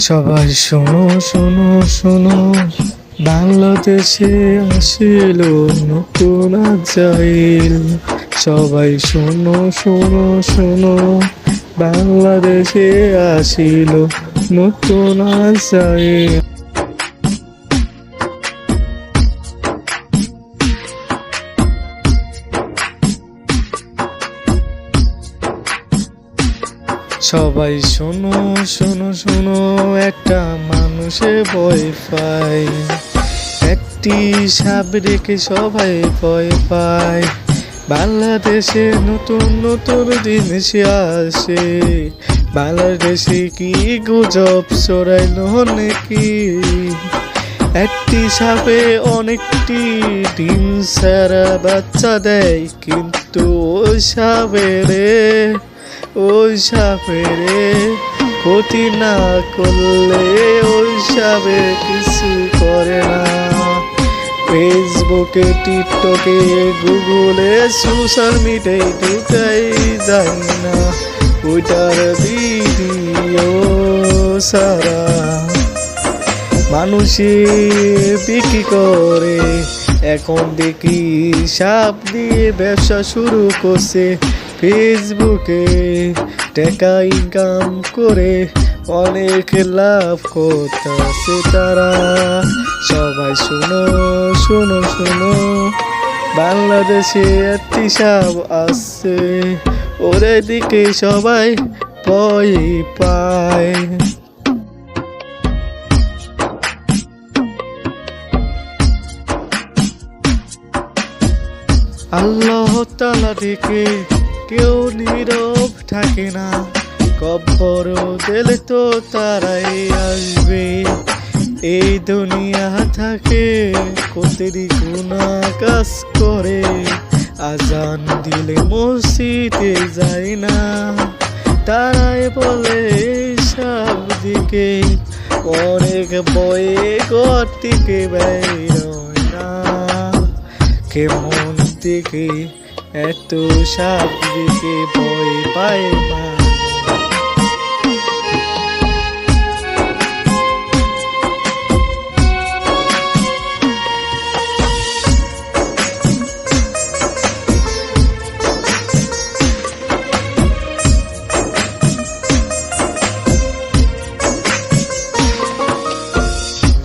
সবাই শোনো শোনো শোনো, বাংলাদেশে আসিল নতুন আজাইল। সবাই শোনো শোনো শোনো, বাংলাদেশে আসিল নতুন আজাইল। সবাই শোনো শোনো শোনো, একটা মানুষে ভয় পায়, একটি সাপ রেখে সবাই ভয় পায়। বাংলাদেশে নতুন নতুন জিনিস আসে, বাংলাদেশে কি গুজব ছড়াইল নাকি? একটি সাপে অনেকটি ডিম ছাড়া বাচ্চা দেয়, কিন্তু ওই সাপেরে ক্ষতি না করলে ওই সাপে কিছু করে না। ফেসবুকে, টিকটকে, গুগলে, সোশ্যাল মিডিয়ায় ঢুকাই যায় না ওইটার ভিডিও সারা। মানুষে বিক্রি করে, এখন দেখি সাপ দিয়ে ব্যবসা শুরু করছে। ফেসবুকে টাকা ইনকাম করে অনেক লাভ করতেছে তারা। সবাই শোনো শোনো শোনো, বাংলাদেশে একটি সাপ আসছে, ওর দিকে সবাই ভয় পায়। আল্লাহ তাআলা দেখে কেউ নীরব থাকে না, কব্বর দিলে তো তারাই আসবে। এই দুনিয়া থাকে কতেরই গুনাহ কাজ করে, আজান দিলে মসজিদে যায় না। তারাই বলে সব দিকে, অনেক ভয়ে ঘর থেকে বের হয় না। কেমন দেখে এত সাপ দিকে ভয় পায় মা।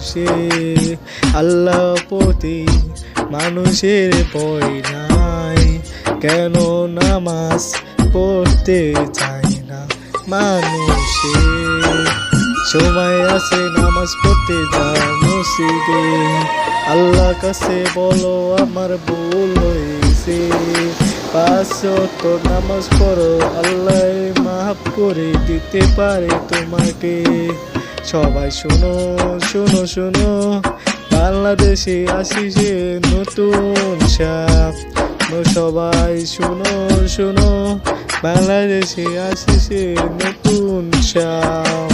সে আল্লাহ প্রতি মানুষের ভয় নাই, কেন নামাজ পড়তে চায় না মানুষে? সময় আছে নামাজ পড়তে যাও মসজিদে, আল্লাহ কাছে বলো আমার ভুল হয়েছে। 5 ওয়াক্ত নামাজ পড়ো, আল্লাহ মাফ করে দিতে পারে তোমাকে। সবাই শোনো শোনো শোনো, বাংলাদেশে আসিছে নতুন সাপ। সবাই শোনো শোনো, বাংলাদেশে আসিছে নতুন সাপ।